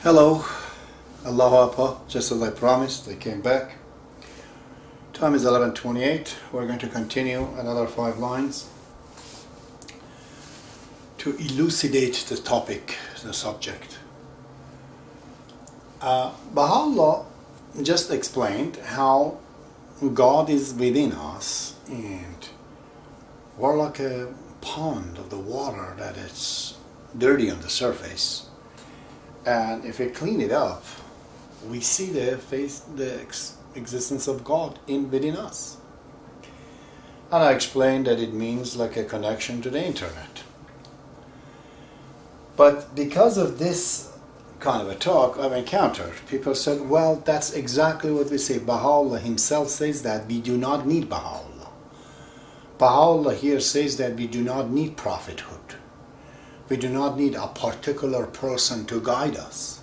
Hello, Allahu Akbar. Just as I promised, I came back. Time is 11:28. We're going to continue another 5 lines to elucidate the topic, the subject. Baha'u'llah just explained how God is within us and we're like a pond of the water that it's dirty on the surface. And if we clean it up, we see the existence of God within us. And I explained that it means like a connection to the internet. But because of this kind of a talk I've encountered, people said, well, that's exactly what we say. Baha'u'llah himself says that we do not need Baha'u'llah. Baha'u'llah here says that we do not need prophethood. We do not need a particular person to guide us.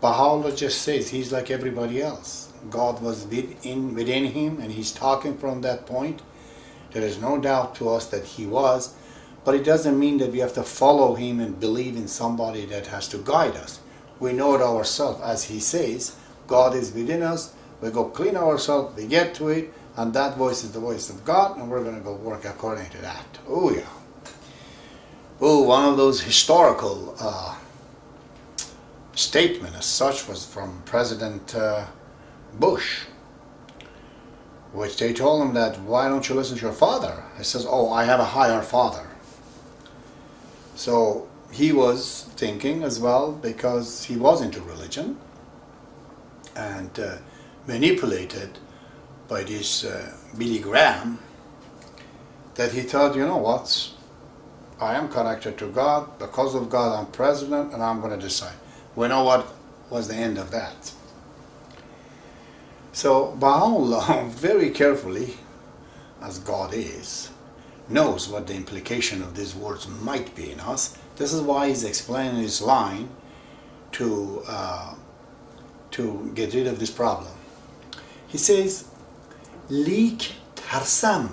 Baha'u'llah just says he's like everybody else. God was within him and he's talking from that point. There is no doubt to us that he was, but it doesn't mean that we have to follow him and believe in somebody that has to guide us. We know it ourselves. As he says, God is within us. We go clean ourselves, we get to it, and that voice is the voice of God, and we're going to go work according to that. Oh yeah. Oh, one of those historical statements as such was from President Bush, which they told him that, why don't you listen to your father? He says, oh, I have a higher father. So he was thinking as well, because he was into religion and manipulated by this Billy Graham, that he thought, you know what, I am connected to God. Because of God, I'm president, and I'm going to decide. We know what was the end of that. So Baha'u'llah, very carefully, as God is, knows what the implication of these words might be in us. This is why he's explaining this line to get rid of this problem. He says, "Lik tarsam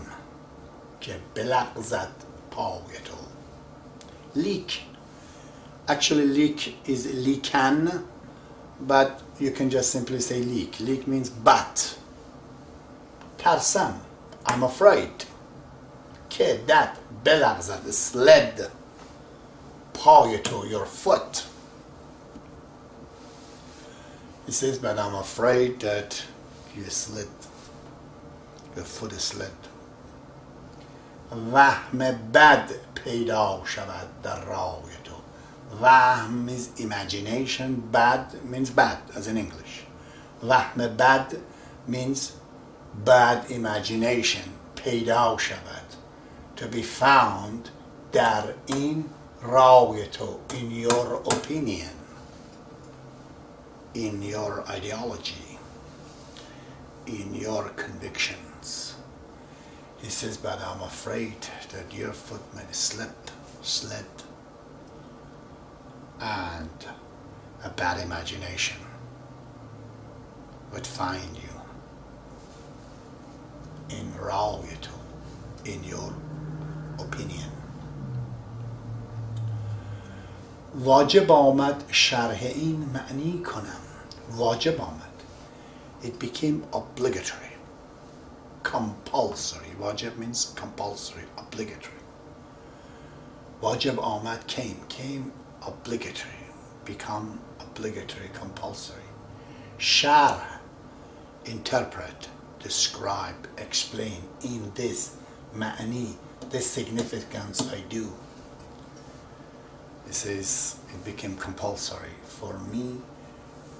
ke belagzat pawyeto." Leak. Actually, leak is likan, but you can just simply say leak. Leak means but. Tarsam, I'm afraid. Ke that belagzat, sled. Pawyeto, your foot. He says, but I'm afraid that you slid. Your foot is slid. وهم بد پیدا شود در راه تو. وهم is imagination, bad means bad, as in English. وهم بد means bad imagination. پیدا شود, to be found در این راه تو, in your opinion, in your ideology, in your convictions. He says, but I'm afraid that your foot might slip, and a bad imagination would find you in ra'yatu, in your opinion. واجب آمد شرح این معنی کنم. واجب آمد. It became obligatory. Compulsory. Wajib means compulsory, obligatory. Wajib ahmad came obligatory, become obligatory, compulsory. Shar, interpret, describe, explain, in this ma'ani, this significance I do. It says it became compulsory for me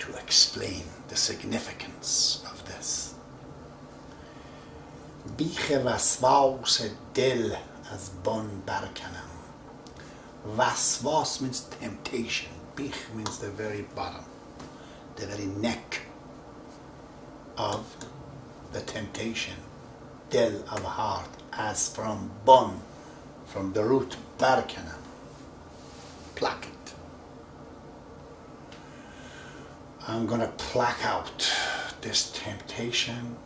to explain the significance of this. بیخ وسواس دل از بن برکنم. Waswas means temptation. Bich means the very bottom, the very neck of the temptation. Del of heart, as from bun, from the root barkanam, pluck it. I'm going to pluck out this temptation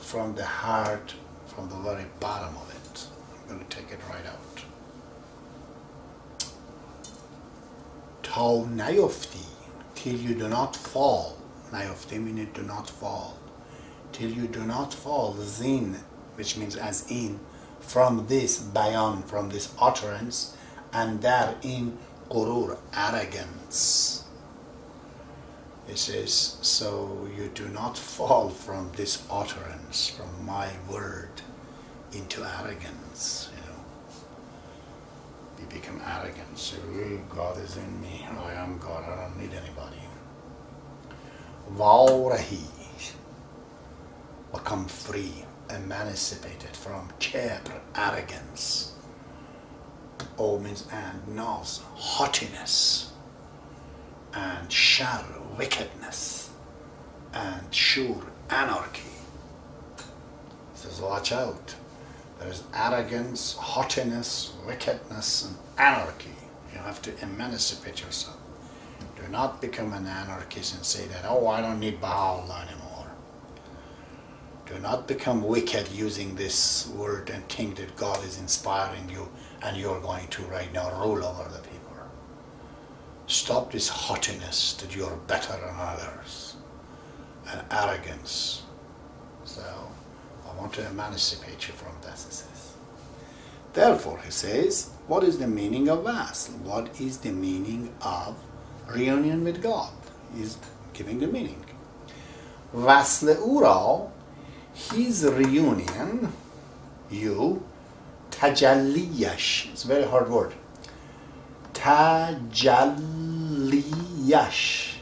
from the heart, from the very bottom of it. I'm going to take it right out. تا نیفتی till you do not fall. نیافته means do not fall. Till you do not fall, zin, which means as in, from this bayan, from this utterance, and there in qurur, arrogance. It says, so you do not fall from this utterance, from my word, into arrogance, you know. You become arrogant, so God is in me, I am God, I don't need anybody. Vaurahi, become free, emancipated from kibr, arrogance. O means and, nas, haughtiness, and shar, wickedness, and shur, anarchy. He says, watch out. There is arrogance, haughtiness, wickedness, and anarchy. You have to emancipate yourself. Do not become an anarchist and say that, oh, I don't need Baha'u'llah anymore. Do not become wicked using this word and think that God is inspiring you and you're going to right now rule over the people. Stop this haughtiness that you're better than others and arrogance. So I want to emancipate you from that, he says. Therefore, he says, what is the meaning of Wasl? What is the meaning of reunion with God? He's giving the meaning. Wasl ura, his reunion, you, tajalliyash, it's a very hard word. Tajalliyash.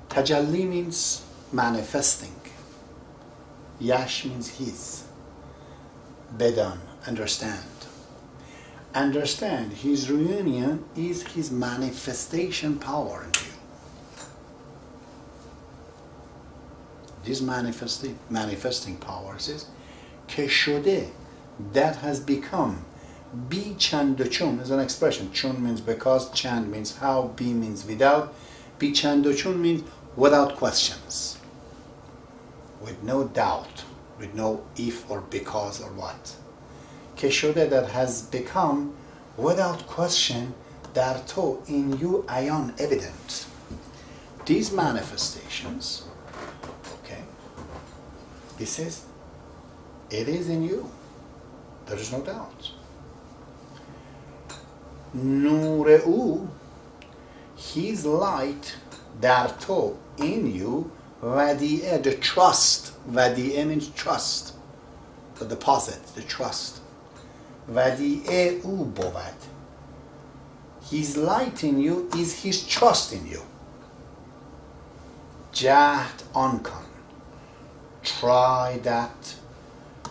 Tajalli means manifesting. Yash means his. Bedan, understand. Understand, his reunion is his manifestation power in you. This manifesting power says, که شده, that has become, bi chand و chun is an expression. Chun means because, chand means how, bi means without, bi chand و chun means without questions, with no doubt, with no if or because or what. که شده, that has become without question, در تو, in you, ayan, evident. These manifestations, okay, he says, it is in you. There is no doubt. Nure'u, his light, dar to, in you, vadi'e, the trust. Vadi'e means trust. The deposit, the trust. Vadi'e u bovad. His light in you is his trust in you. Jahd ankon. Try that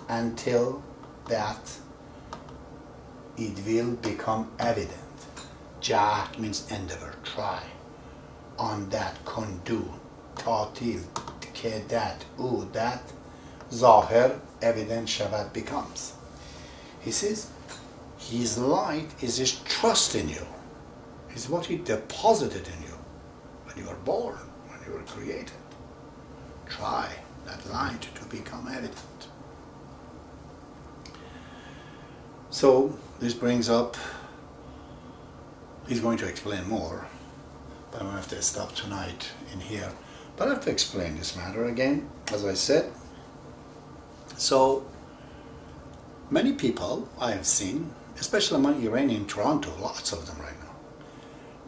until that it will become evident. Jahd means endeavor, try. On that, kon do, tatil, ke that, u that, zahir, evident, shavad, becomes. He says, his light is his trust in you. Is what he deposited in you when you were born, when you were created. Try that light to become evident. So this brings up, he's going to explain more, but I'm going to have to stop tonight in here. But I have to explain this matter again, as I said. So many people I have seen, especially among Iranian Toronto, lots of them right now,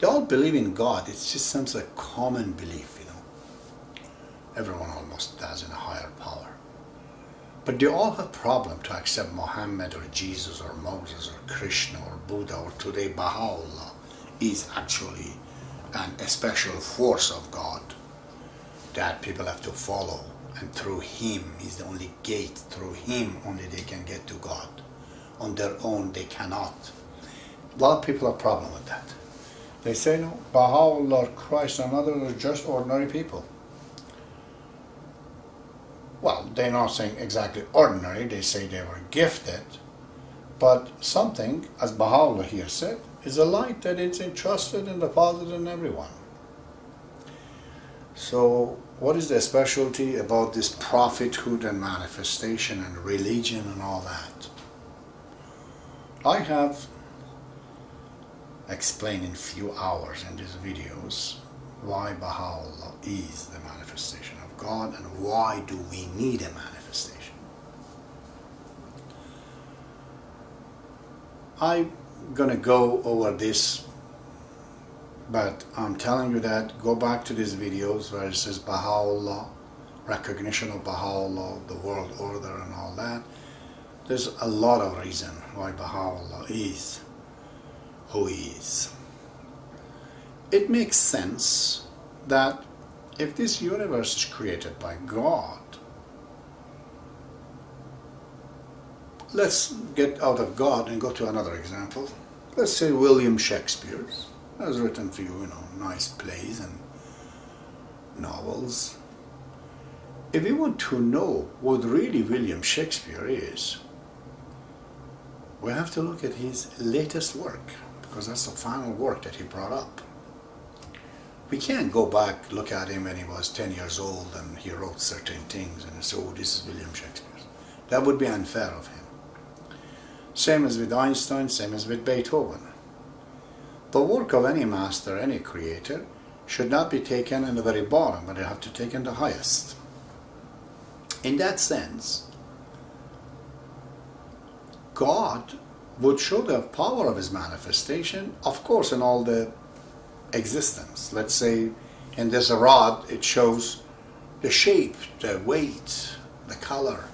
they all believe in God. It's just some sort of common belief, you know. Everyone almost does in a higher power. But they all have problem to accept Muhammad or Jesus or Moses or Krishna or Buddha or today Baha'u'llah is actually a special force of God that people have to follow, and through him is the only gate. Through him only they can get to God. On their own they cannot. A lot of people have problem with that. They say, no, Baha'u'llah, Christ and others are just ordinary people. Well, they're not saying exactly ordinary, they say they were gifted, but something, as Baha'u'llah here said, is a light that is entrusted and deposited in everyone. So, what is the specialty about this prophethood and manifestation and religion and all that? I have explained in few hours in these videos why Baha'u'llah is the manifestation of God and why do we need a manifestation. I'm gonna go over this, but I'm telling you that go back to these videos where it says Baha'u'llah, recognition of Baha'u'llah, the world order and all that. There's a lot of reason why Baha'u'llah is who he is. It makes sense that if this universe is created by God, let's get out of God and go to another example. Let's say William Shakespeare has written a few, nice plays and novels. If you want to know what really William Shakespeare is, we have to look at his latest work, because that's the final work that he brought up. We can't go back, look at him when he was 10 years old and he wrote certain things and say, oh, this is William Shakespeare. That would be unfair of him. Same as with Einstein, same as with Beethoven. The work of any master, any creator, should not be taken in the very bottom, but you have to take in the highest. In that sense, God would show the power of his manifestation, of course, in all the existence. Let's say in this rod, it shows the shape, the weight, the color.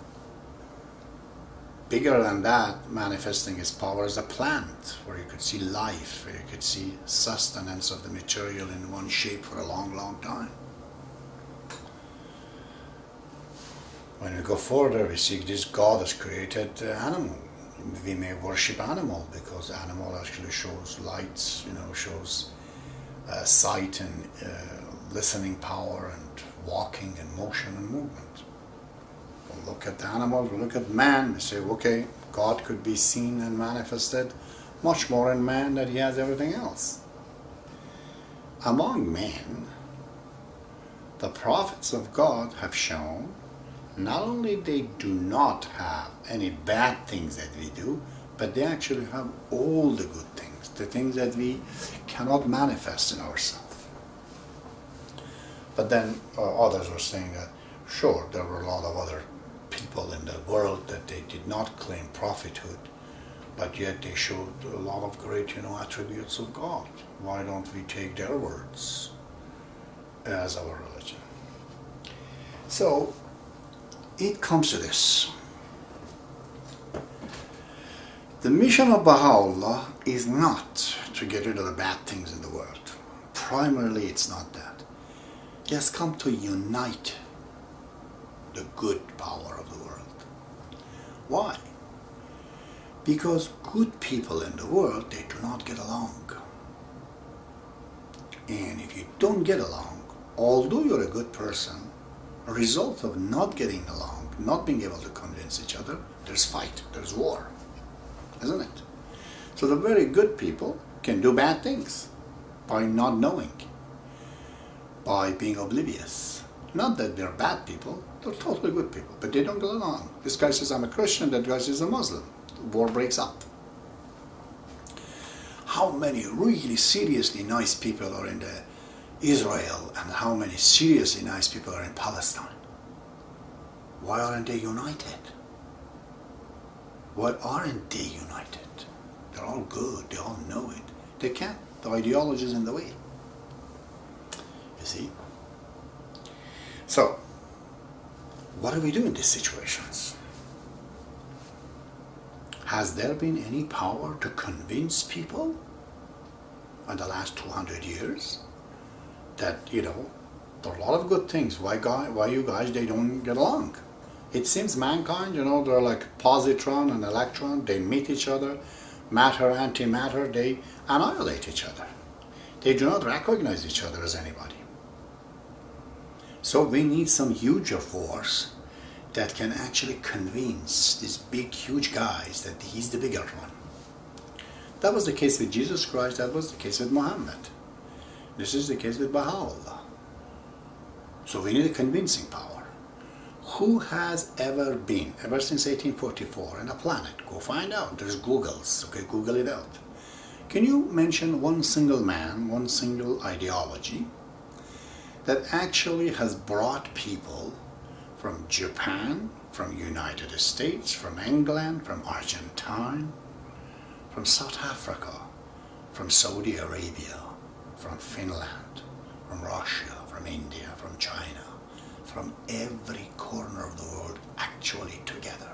Bigger than that, manifesting his power is a plant, where you could see life, where you could see sustenance of the material in one shape for a long, long time. When we go further, we see this God has created animal. We may worship animal because animal actually shows lights, shows sight and listening power and walking and motion and movement. We look at the animals, we look at man, we say, okay, God could be seen and manifested much more in man than he has everything else. Among men, the prophets of God have shown not only they do not have any bad things that we do, but they actually have all the good things, the things that we cannot manifest in ourselves. But then others were saying that, sure, there were a lot of other people in the world that they did not claim prophethood, but yet they showed a lot of great, attributes of God. Why don't we take their words as our religion? So, it comes to this. The mission of Baha'u'llah is not to get rid of the bad things in the world. Primarily, it's not that. It has come to unite the good power of the world. Why? Because good people in the world, they do not get along. And if you don't get along, although you're a good person, a result of not getting along, not being able to convince each other, there's fight, there's war, isn't it? So the very good people can do bad things by not knowing, by being oblivious. Not that they're bad people, they're totally good people, but they don't get along. This guy says, I'm a Christian, that guy says, a Muslim. War breaks up. How many really seriously nice people are in Israel, and how many seriously nice people are in Palestine? Why aren't they united? Why aren't they united? They're all good, they all know it. They can't. The ideology is in the way. You see? So, what do we do in these situations? Has there been any power to convince people in the last 200 years that, there are a lot of good things. Why you guys, they don't get along? It seems mankind, they're like positron and electron. They meet each other. Matter, antimatter, they annihilate each other. They do not recognize each other as anybody. So we need some huger force that can actually convince these big, huge guys that he's the bigger one. That was the case with Jesus Christ. That was the case with Muhammad. This is the case with Baha'u'llah. So we need a convincing power. Who has ever been, ever since 1844, on a planet? Go find out. There's Googles. Okay, Google it out. Can you mention one single man, one single ideology that actually has brought people from Japan, from United States, from England, from Argentina, from South Africa, from Saudi Arabia, from Finland, from Russia, from India, from China, from every corner of the world actually together.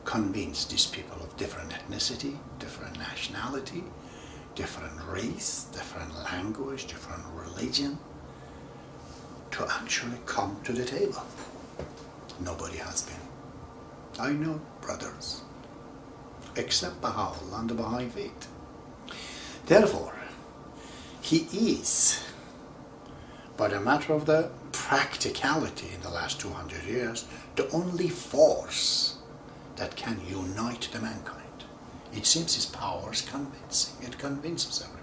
Convince these people of different ethnicity, different nationality, different race, different language, different religion, to actually come to the table. Nobody has been. I know, brothers, except Baha'u'llah and the Baha'i Faith. Therefore, he is, by the matter of the practicality in the last 200 years, the only force that can unite the mankind. It seems his power is convincing. It convinces everyone.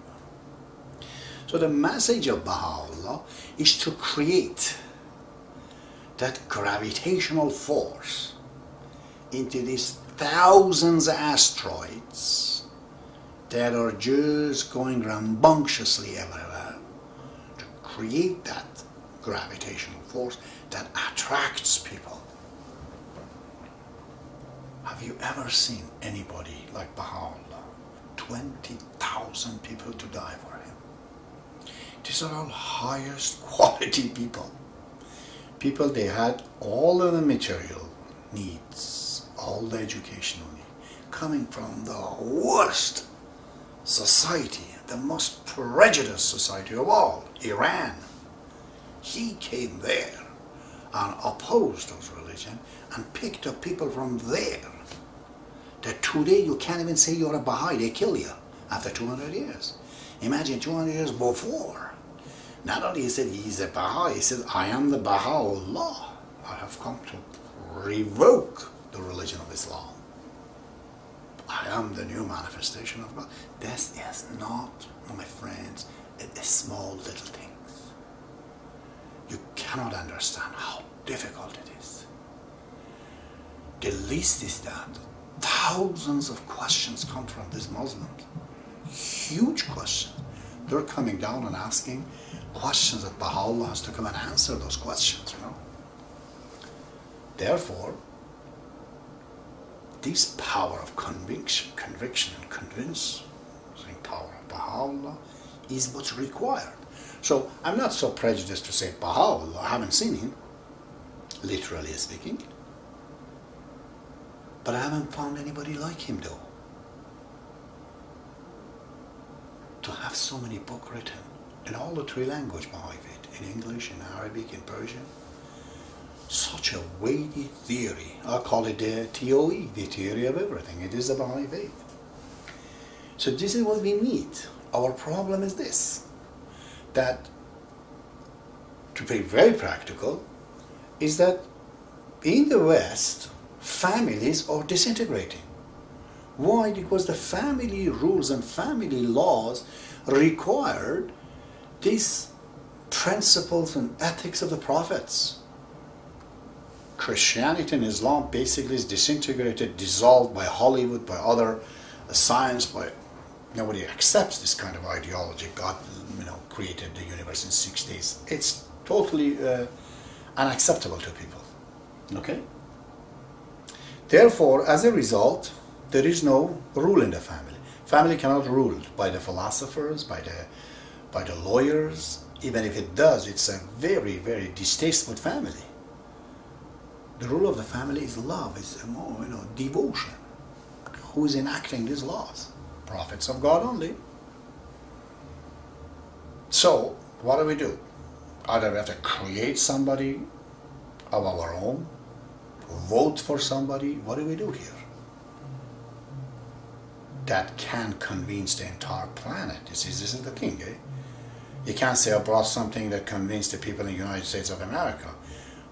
So the message of Baha'u'llah is to create that gravitational force into these thousands of asteroids that are just going rambunctiously everywhere, to create that gravitational force that attracts people. Have you ever seen anybody like Baha'u'llah? 20,000 people to die for him. These are all highest quality people. People, they had all of the material needs, all the educational needs, coming from the worst society, the most prejudiced society of all, Iran. He came there and opposed those religions and picked up people from there. That today you can't even say you're a Baha'i, they kill you after 200 years. Imagine 200 years before. Not only he said he's a Baha'i, he said, I am the Baha'u'llah. I have come to revoke the religion of Islam. I am the new manifestation of God. This is not, my friends, a small little things. You cannot understand how difficult it is. The least is that thousands of questions come from these Muslims. Huge questions. They're coming down and asking questions that Baha'u'llah has to come and answer those questions, you know. Therefore, this power of conviction and convincing power of Baha'u'llah is what's required. So I'm not so prejudiced to say Baha'u'llah. I haven't seen him, literally speaking. But I haven't found anybody like him though. To have so many books written in all the three languages, Baha'i Faith, in English, in Arabic, in Persian. Such a weighty theory. I call it the TOE, the theory of everything. It is the Baha'i Faith. So this is what we need. Our problem is this, that to be very practical, is that in the West, families are disintegrating. Why? Because the family rules and family laws required these principles and ethics of the prophets. Christianity and Islam basically is disintegrated, dissolved by Hollywood, by other science, by nobody accepts this kind of ideology. God, created the universe in 6 days. It's totally unacceptable to people. Okay? Therefore, as a result, there is no rule in the family. Family cannot rule by the philosophers, by the lawyers. Even if it does, it's a very, very distasteful family. The rule of the family is love, is devotion. Who is enacting these laws? Prophets of God only. So, what do we do? Either we have to create somebody of our own, vote for somebody. What do we do here? That can convince the entire planet. This is the thing, eh? You can't say I brought something that convinced the people in the United States of America.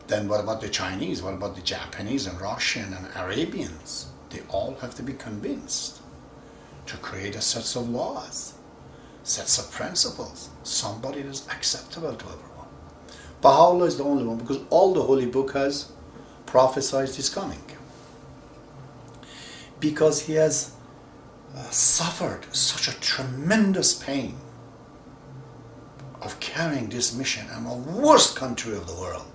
Then what about the Chinese? What about the Japanese and Russian and Arabians? They all have to be convinced to create a set of laws, sets of principles, somebody that is acceptable to everyone. Baha'u'llah is the only one, because all the Holy Book has prophesied his coming. Because he has suffered such a tremendous pain of of carrying this mission in the worst country of the world.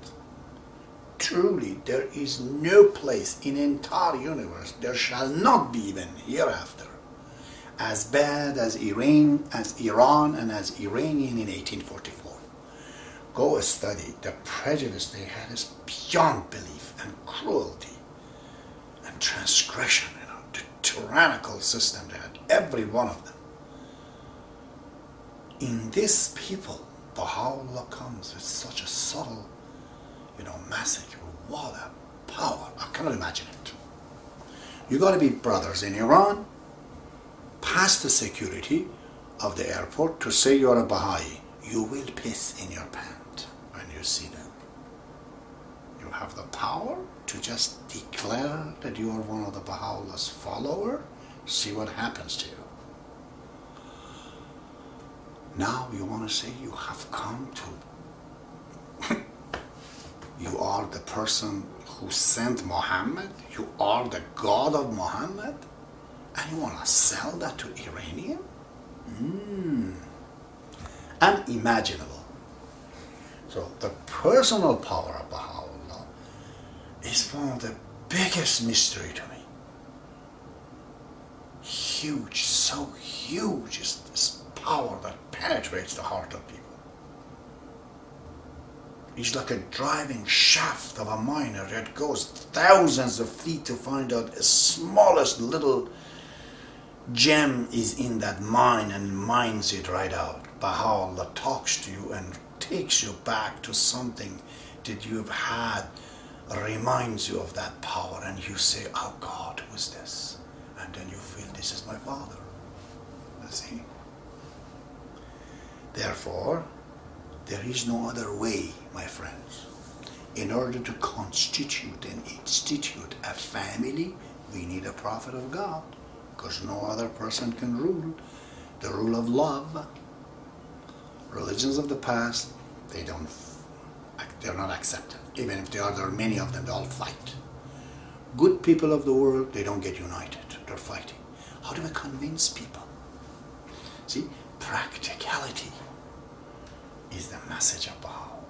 Truly, there is no place in the entire universe, there shall not be even hereafter, as bad as Iran and as Iranian in 1844. Go study the prejudice they had is beyond belief, and cruelty and transgression, the tyrannical system they had, every one of them. In this people, Baha'u'llah comes with such a subtle, message. What a power! I cannot imagine it. You got to be brothers in Iran, pass the security of the airport to say you're a Baha'i. You will piss in your pant when you see them. You have the power to just declare that you are one of the Baha'u'llah's follower. See what happens to you. Now you want to say you have come to, you are the person who sent Muhammad, you are the God of Muhammad, and you want to sell that to Iranian? Unimaginable. So the personal power of Baha'u'llah is one of the biggest mystery to me. Huge, so huge is this power that penetrates the heart of people. It's like a driving shaft of a miner that goes thousands of feet to find out the smallest little gem is in that mine and mines it right out. Baha'u'llah talks to you and takes you back to something that you've had, reminds you of that power, and you say, oh God, who is this? And then you feel, this is my Father. You see? Therefore, there is no other way, my friends. In order to constitute and institute a family, we need a prophet of God, because no other person can rule. The rule of love. Religions of the past, they're not accepted. Even if there are many of them, they all fight. Good people of the world, they don't get united. They're fighting. How do we convince people? See, practicality is the message of Baha'u'llah.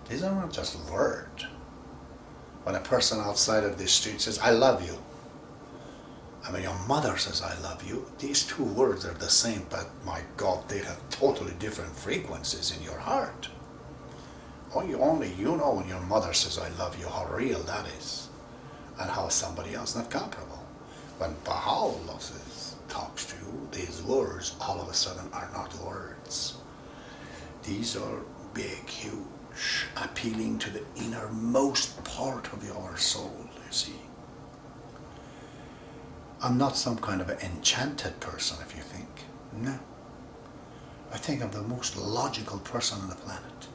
These are not just words. When a person outside of the street says, I love you, and when your mother says, I love you, these two words are the same, but my God, they have totally different frequencies in your heart. Only you know when your mother says, I love you, how real that is, and how somebody else not comparable. When Baha'u'llah talks to you, these words all of a sudden are not words. These are big, huge, appealing to the innermost part of your soul, you see. I'm not some kind of an enchanted person, if you think. No. I think I'm the most logical person on the planet.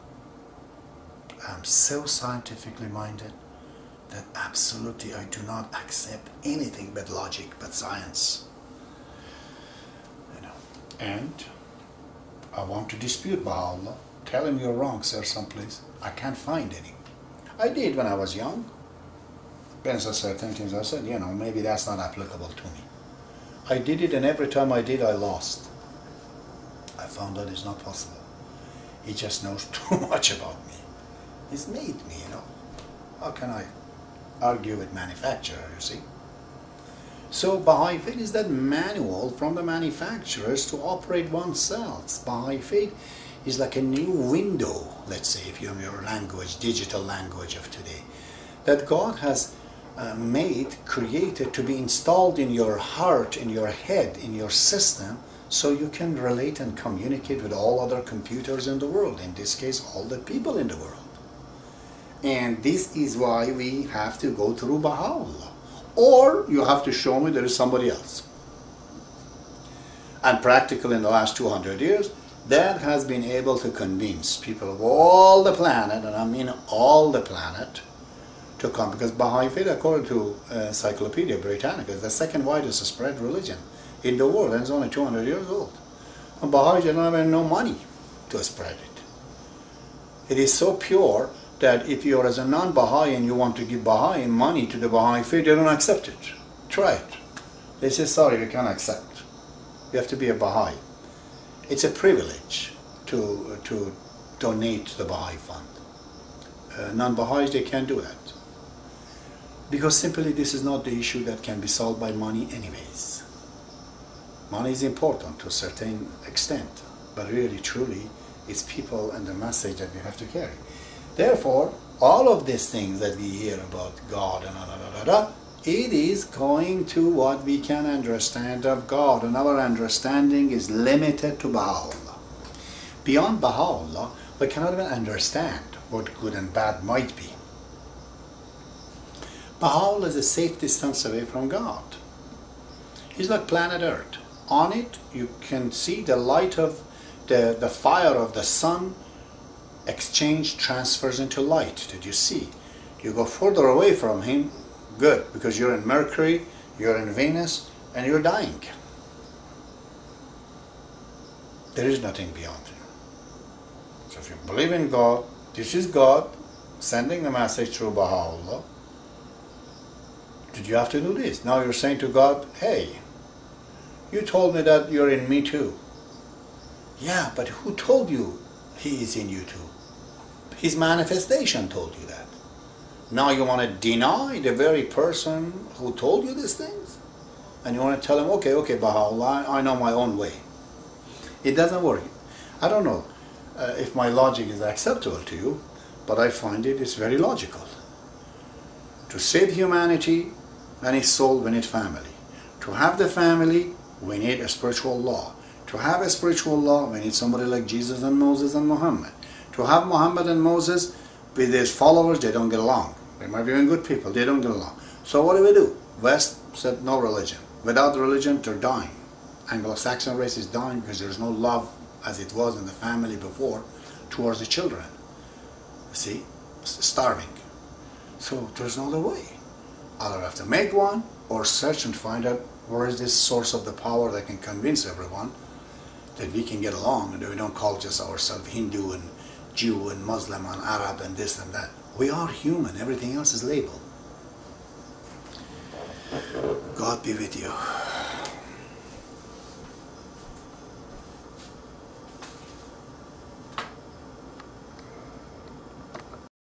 I'm so scientifically minded that absolutely I do not accept anything but logic, but science. And I want to dispute Baha'u'llah. Tell him you're wrong, sir, someplace. I can't find any. I did when I was young. When I said certain things, I said, maybe that's not applicable to me. I did it, and every time I did, I lost. I found out it's not possible. He just knows too much about me. He's made me, How can I argue with manufacturer, you see? So Baha'i Faith is that manual from the manufacturers to operate oneself. Baha'i Faith is like a new window, let's say, if you have your language, digital language of today, that God has created to be installed in your heart, in your head, in your system, so you can relate and communicate with all other computers in the world, in this case, all the people in the world. And this is why we have to go through Baha'u'llah. Or you have to show me there is somebody else. And practically in the last 200 years, that has been able to convince people of all the planet, and I mean all the planet, to come. Because Baha'i Faith, according to Encyclopedia Britannica, is the second widest spread religion in the world, and it's only 200 years old. And Baha'is don't have no money to spread it. It is so pure that if you're as a non-Baha'i and you want to give Baha'i money to the Baha'i Faith, they don't accept it. Try it. They say, sorry, we can't accept. You have to be a Baha'i. It's a privilege. to donate to the Baha'i Fund. Non-Baha'is, they can't do that. Because simply this is not the issue that can be solved by money anyways. Money is important to a certain extent, but really, truly, it's people and the message that we have to carry. Therefore, all of these things that we hear about God and it is going to what we can understand of God, and our understanding is limited to Baha'u'llah. Beyond Baha'u'llah, we cannot even understand what good and bad might be. Baha'u'llah is a safe distance away from God. He's like planet Earth. On it, you can see the light of the fire of the sun transfers into light. Did you see? You go further away from him, good, because you're in Mercury, you're in Venus, and you're dying. There is nothing beyond him. So if you believe in God, this is God sending the message through Baha'u'llah. Did you have to do this? Now you're saying to God, hey, you told me that you're in me too. Yeah, but who told you he is in you too? His manifestation told you that. Now you want to deny the very person who told you these things? And you want to tell him, okay, Baha'u'llah, I know my own way. It doesn't work. I don't know if my logic is acceptable to you, but I find it's very logical. To save humanity and its soul, we need family. To have the family, we need a spiritual law. To have a spiritual law, we need somebody like Jesus and Moses and Muhammad. To have Muhammad and Moses with his followers, they don't get along. They might be even good people, they don't get along. So what do? West said no religion. Without religion, they're dying. Anglo-Saxon race is dying because there's no love as it was in the family before towards the children. You see? Starving. So there's no other way. Either have to make one or search and find out where is this source of the power that can convince everyone that we can get along and that we don't call just ourselves Hindu and Jew and Muslim and Arab and this and that. We are human. Everything else is labeled. God be with you.